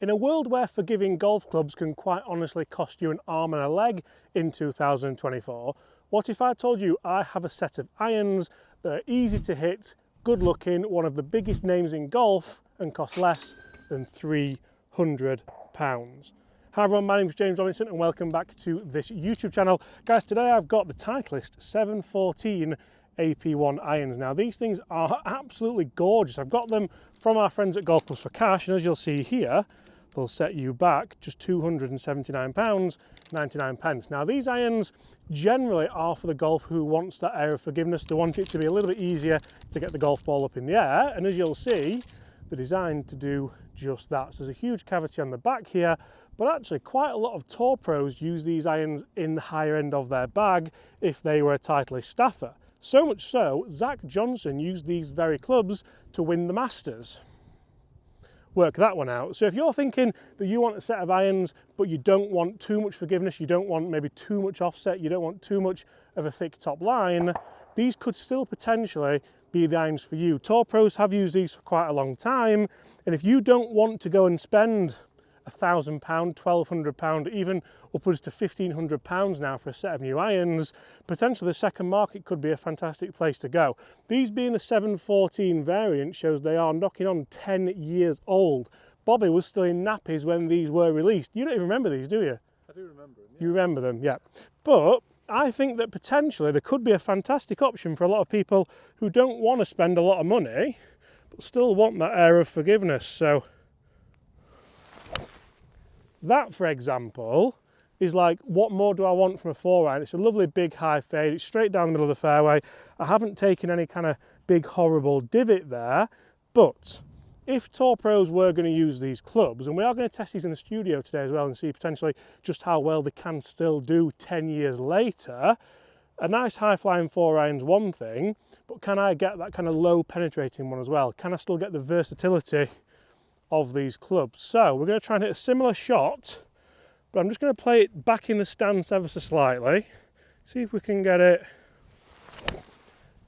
In a world where forgiving golf clubs can quite honestly cost you an arm and a leg in 2024, what if I told you I have a set of irons that are easy to hit, good looking, one of the biggest names in golf, and cost less than £300? Hi everyone, my name is James Robinson and welcome back to this YouTube channel. Guys, today I've got the Titleist 714 AP1 irons. Now these things are absolutely gorgeous. I've got them from our friends at Golf Clubs for Cash, and as you'll see here, they'll set you back just £279.99. Now these irons generally are for the golfer who wants that air of forgiveness. They want it to be a little bit easier to get the golf ball up in the air, and as you'll see, they're designed to do just that. So there's a huge cavity on the back here, but actually quite a lot of tour pros use these irons in the higher end of their bag if they were a Titleist staffer. So much so, Zach Johnson used these very clubs to win the Masters. Work that one out. So if you're thinking that you want a set of irons, but you don't want too much forgiveness, you don't want maybe too much offset, you don't want too much of a thick top line, these could still potentially be the irons for you. Tour pros have used these for quite a long time, and if you don't want to go and spend £1,000, £1,200, even upwards to £1,500 now for a set of new irons, potentially the second market could be a fantastic place to go. These being the 714 variant shows they are knocking on 10 years old. Bobby was still in nappies when these were released. You don't even remember these, do you? I do remember them. Yeah. You remember them, yeah. But I think that potentially there could be a fantastic option for a lot of people who don't want to spend a lot of money, but still want that air of forgiveness. So that, for example, is like, what more do I want from a 4-iron? It's a lovely big high fade, it's straight down the middle of the fairway. I haven't taken any kind of big horrible divot there, but if tour pros were going to use these clubs, and we are going to test these in the studio today as well and see potentially just how well they can still do 10 years later, a nice high flying 4-iron's one thing, but can I get that kind of low penetrating one as well? Can I still get the versatility of these clubs? So we're going to try and hit a similar shot, but I'm just going to play it back in the stance ever so slightly, see if we can get it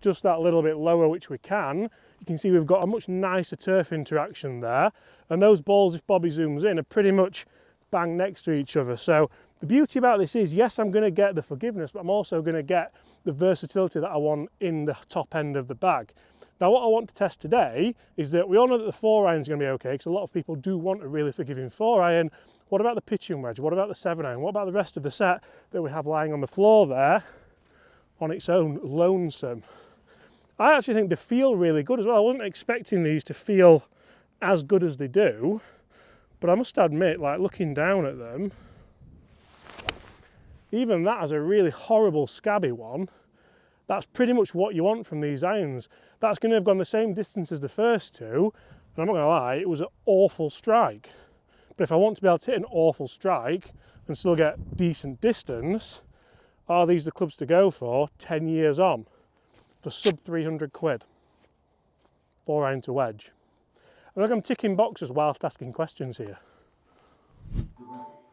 just that little bit lower, which we can. You can see we've got a much nicer turf interaction there, and those balls, if Bobby zooms in, are pretty much bang next to each other. So the beauty about this is, yes, I'm going to get the forgiveness, but I'm also going to get the versatility that I want in the top end of the bag. Now what I want to test today is that we all know that the 4-iron is going to be okay, because a lot of people do want a really forgiving 4-iron. What about the pitching wedge? What about the 7-iron? What about the rest of the set that we have lying on the floor there on its own, lonesome? I actually think they feel really good as well. I wasn't expecting these to feel as good as they do, but I must admit, like, looking down at them, even that as a really horrible scabby one, that's pretty much what you want from these irons. That's going to have gone the same distance as the first two, and I'm not going to lie, it was an awful strike. But if I want to be able to hit an awful strike and still get decent distance, are these the clubs to go for 10 years on? For sub 300 quid, 4-iron to wedge. I think I'm ticking boxes whilst asking questions here.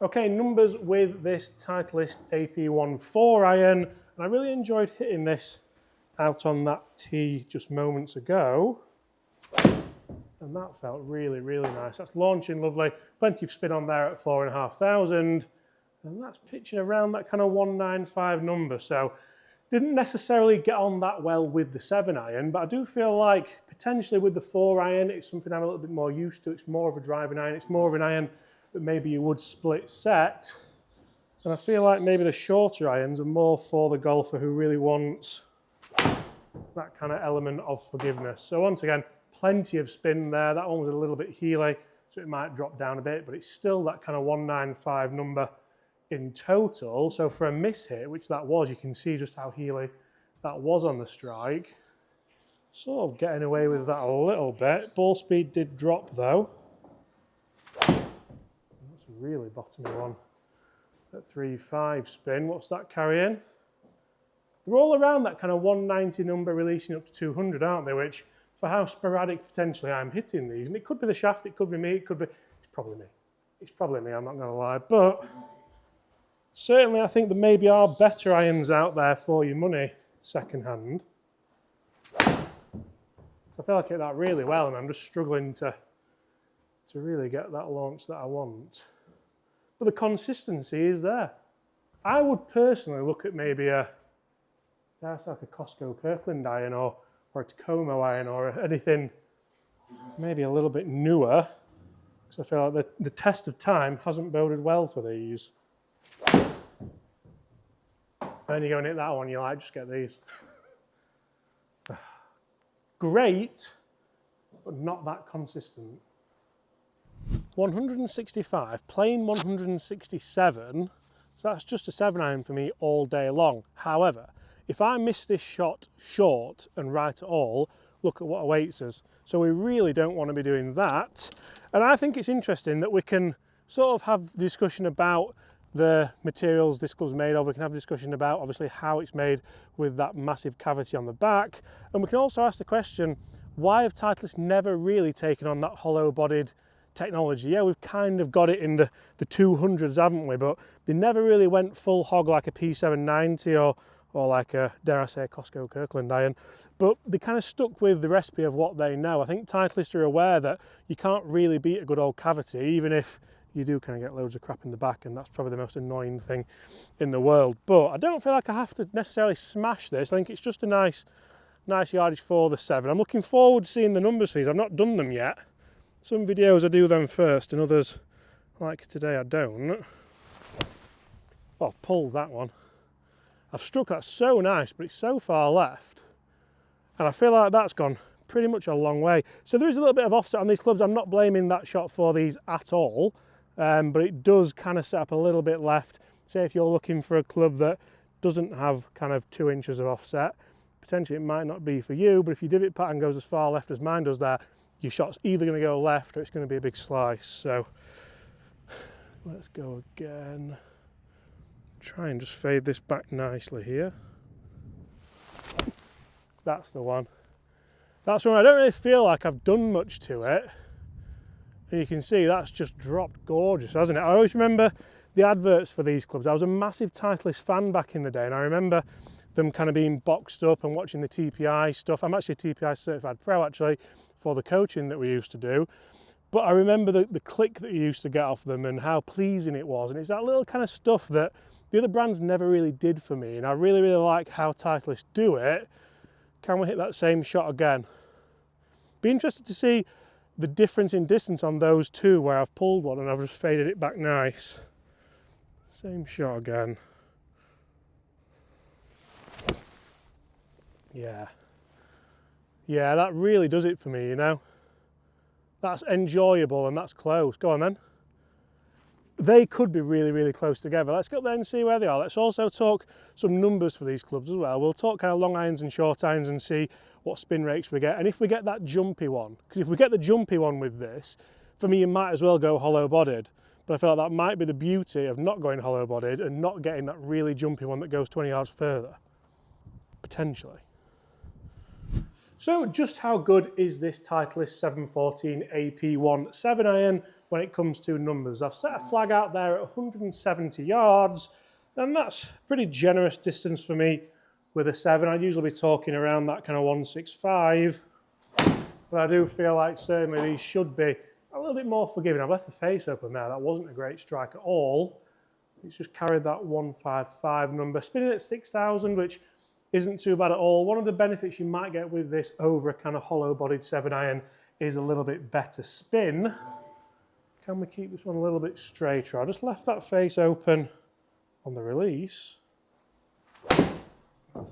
Okay, numbers with this Titleist AP1 4-iron, and I really enjoyed hitting this out on that tee just moments ago, and that felt really, really nice. That's launching lovely, plenty of spin on there at 4,500, and that's pitching around that kind of 195 number. So didn't necessarily get on that well with the 7-iron, but I do feel like potentially with the 4-iron, it's something I'm a little bit more used to. It's more of a driving iron. It's more of an iron that maybe you would split set. And I feel like maybe the shorter irons are more for the golfer who really wants that kind of element of forgiveness. So once again, plenty of spin there. That one was a little bit heely, so it might drop down a bit, but it's still that kind of 195 number in total. So for a miss hit, which that was, you can see just how heely that was on the strike. Sort of getting away with that a little bit. Ball speed did drop though. That's a really bottomy one at 3.5 spin. What's that carrying? They're all around that kind of 190 number, releasing up to 200, aren't they? Which, for how sporadic potentially I'm hitting these, and it could be the shaft, it could be me, it could be, it's probably me. It's probably me, I'm not going to lie, but certainly I think there maybe are better irons out there for your money second hand. So I feel like I hit that really well, and I'm just struggling to to really get that launch that I want. But the consistency is there. I would personally look at maybe that's like a Costco Kirkland iron or a Tacoma iron or anything maybe a little bit newer, because I feel like the test of time hasn't boded well for these. And then you go and hit that one, you're like, just get these. Great, but not that consistent. 165, plain 167, so that's just a 7-iron for me all day long. However, if I miss this shot short and right at all, look at what awaits us. So we really don't want to be doing that. And I think it's interesting that we can sort of have discussion about the materials this club's made of. We can have a discussion about obviously how it's made with that massive cavity on the back. And we can also ask the question, why have Titleists never really taken on that hollow-bodied technology? Yeah, we've kind of got it in the 200s, haven't we? But they never really went full hog like a P790 or like a, dare I say, a Costco Kirkland iron. But they kind of stuck with the recipe of what they know. I think Titleists are aware that you can't really beat a good old cavity, even if you do kind of get loads of crap in the back, and that's probably the most annoying thing in the world. But I don't feel like I have to necessarily smash this. I think it's just a nice yardage for the 7. I'm looking forward to seeing the numbers for these. I've not done them yet. Some videos I do them first, and others, like today, I don't. Oh, pulled that one. I've struck that so nice, but it's so far left. And I feel like that's gone pretty much a long way. So there is a little bit of offset on these clubs. I'm not blaming that shot for these at all, but it does kind of set up a little bit left. Say if you're looking for a club that doesn't have kind of 2 inches of offset, potentially it might not be for you, but if your divot pattern goes as far left as mine does there, your shot's either going to go left or it's going to be a big slice. So let's go again. Try and just fade this back nicely here. That's the one. That's one I don't really feel like I've done much to it. And you can see that's just dropped gorgeous, hasn't it? I always remember the adverts for these clubs. I was a massive Titleist fan back in the day, and I remember them kind of being boxed up and watching the TPI stuff. I'm actually a TPI certified pro actually for the coaching that we used to do. But I remember the click that you used to get off them and how pleasing it was. And it's that little kind of stuff that the other brands never really did for me. And I really, really like how Titleist do it. Can we hit that same shot again? Be interested to see the difference in distance on those two where I've pulled one and I've just faded it back nice. Same shot again. Yeah. Yeah, that really does it for me, you know. That's enjoyable and that's close. Go on then. They could be really, really close together. Let's go up there and see where they are. Let's also talk some numbers for these clubs as well. We'll talk kind of long irons and short irons and see what spin rates we get. And if we get that jumpy one, because if we get the jumpy one with this, for me, you might as well go hollow bodied. But I feel like that might be the beauty of not going hollow bodied and not getting that really jumpy one that goes 20 yards further, potentially. So just how good is this Titleist 714 AP1 7-iron when it comes to numbers? I've set a flag out there at 170 yards, and that's a pretty generous distance for me with a 7. I'd usually be talking around that kind of 165, but I do feel like certainly these should be a little bit more forgiving. I've left the face open there. That wasn't a great strike at all. It's just carried that 155 number. Spinning at 6,000, which isn't too bad at all. One of the benefits you might get with this over a kind of hollow-bodied 7-iron is a little bit better spin. Can we keep this one a little bit straighter? I just left that face open on the release.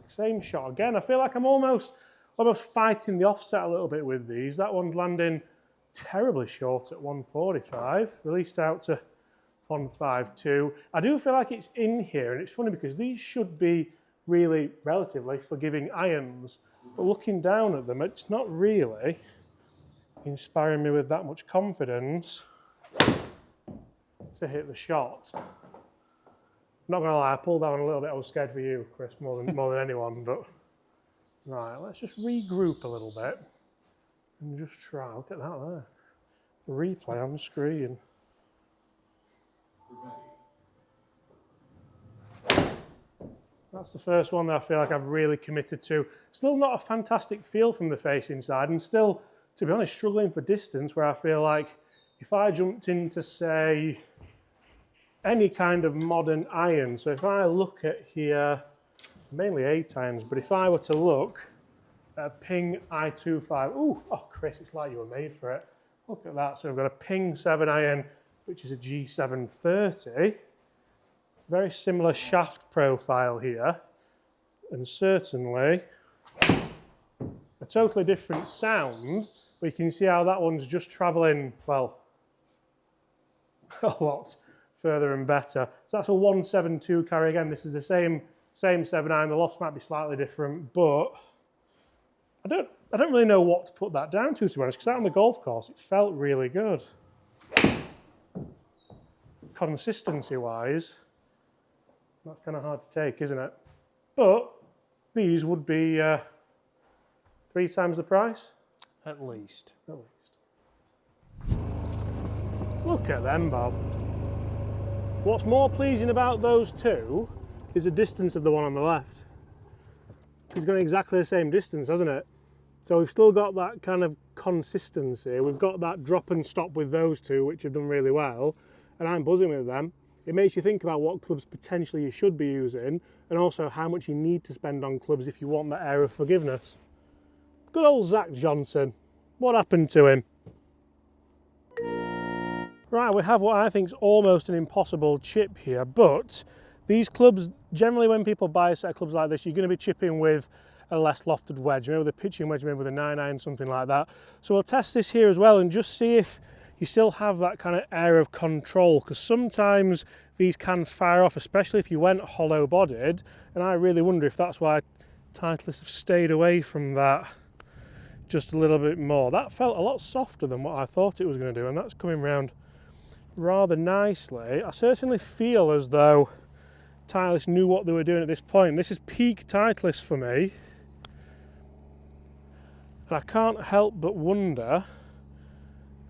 Same shot again. I feel like I'm almost fighting the offset a little bit with these. That one's landing terribly short at 145, released out to 152. I do feel like it's in here, and it's funny because these should be really relatively forgiving irons, but looking down at them, it's not really inspiring me with that much confidence to hit the shot. I'm not gonna lie, I pulled that one a little bit. I was scared for you, Chris, more than anyone, but right, let's just regroup a little bit and just try. Look at that there. The replay on the screen. That's the first one that I feel like I've really committed to. Still not a fantastic feel from the face inside, and still, to be honest, struggling for distance where I feel like if I jumped into, say, any kind of modern iron, so if I look at here, mainly 8 irons, but if I were to look at a Ping I25, ooh, oh Chris, it's like you were made for it. Look at that, so we've got a Ping 7 iron, which is a G730. Very similar shaft profile here, and certainly a totally different sound, but you can see how that one's just travelling, well, a lot further and better. So that's a 172 carry. Again, this is the same 7 iron. The loft might be slightly different, but I don't really know what to put that down to be honest, because out on the golf course, it felt really good. Consistency-wise, that's kind of hard to take, isn't it? But these would be 3 times the price? At least. At least. Look at them, Bob. What's more pleasing about those two is the distance of the one on the left. It's got exactly the same distance, hasn't it? So we've still got that kind of consistency. We've got that drop and stop with those two, which have done really well, and I'm buzzing with them. It makes you think about what clubs potentially you should be using, and also how much you need to spend on clubs if you want that air of forgiveness. Good old Zach Johnson. What happened to him? Right, we have what I think is almost an impossible chip here, but these clubs, generally when people buy a set of clubs like this, you're going to be chipping with a less lofted wedge, maybe with a pitching wedge, maybe with a 9 iron, something like that. So we'll test this here as well and just see if you still have that kind of air of control, because sometimes these can fire off, especially if you went hollow bodied, and I really wonder if that's why Titleists have stayed away from that just a little bit more. That felt a lot softer than what I thought it was going to do, and that's coming round rather nicely. I certainly feel as though Titleist knew what they were doing at this point. This is peak Titleist for me, and I can't help but wonder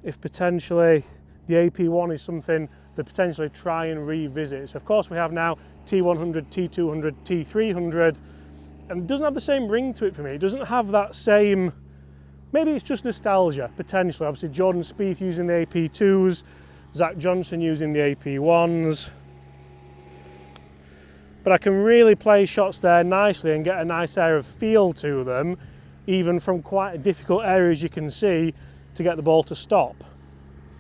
if potentially the AP1 is something they potentially try and revisit. So of course we have now T100, T200, T300, and it doesn't have the same ring to it for me. It doesn't have that same, maybe it's just nostalgia, potentially. Obviously Jordan Spieth using the AP2s, Zach Johnson using the AP1s. But I can really play shots there nicely and get a nice air of feel to them, even from quite difficult areas you can see, to get the ball to stop.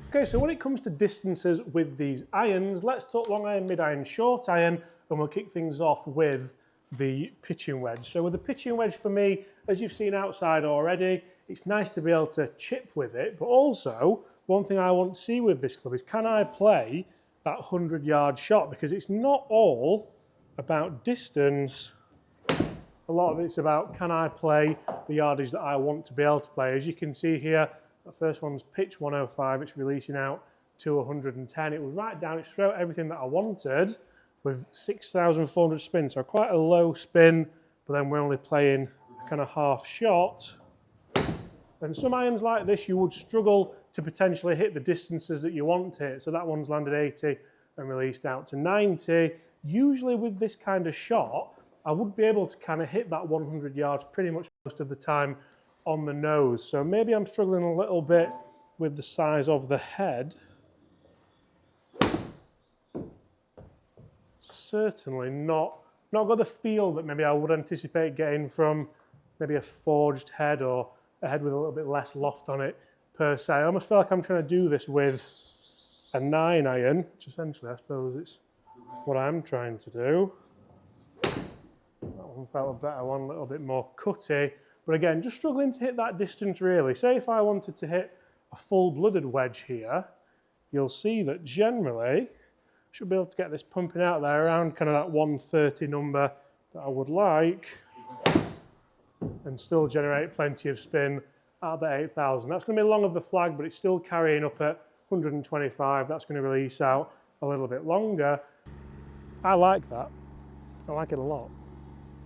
Okay, so when it comes to distances with these irons, let's talk long iron, mid iron, short iron, and we'll kick things off with the pitching wedge. So with the pitching wedge for me, as you've seen outside already, it's nice to be able to chip with it, but also one thing I want to see with this club is, can I play that 100-yard shot? Because it's not all about distance. A lot of it's about, can I play the yardage that I want to be able to play? As you can see here, the first one's pitch 105, it's releasing out to 110. It was right down its throat, everything that I wanted, with 6,400 spin. So quite a low spin, but then we're only playing a kind of half shot. And some irons like this, you would struggle to potentially hit the distances that you want to hit. So that one's landed 80 and released out to 90. Usually with this kind of shot, I would be able to kind of hit that 100 yards pretty much most of the time on the nose. So maybe I'm struggling a little bit with the size of the head. Certainly not got the feel that maybe I would anticipate getting from maybe a forged head or a head with a little bit less loft on it per se. I almost feel like I'm trying to do this with a 9 iron, which essentially I suppose it's what I'm trying to do. That one felt a better one, a little bit more cutty. But again, just struggling to hit that distance really. Say if I wanted to hit a full-blooded wedge here, you'll see that generally, I should be able to get this pumping out there around kind of that 130 number that I would like, and still generate plenty of spin at the 8,000. That's going to be long of the flag, but it's still carrying up at 125. That's going to release out a little bit longer. I like that. I like it a lot.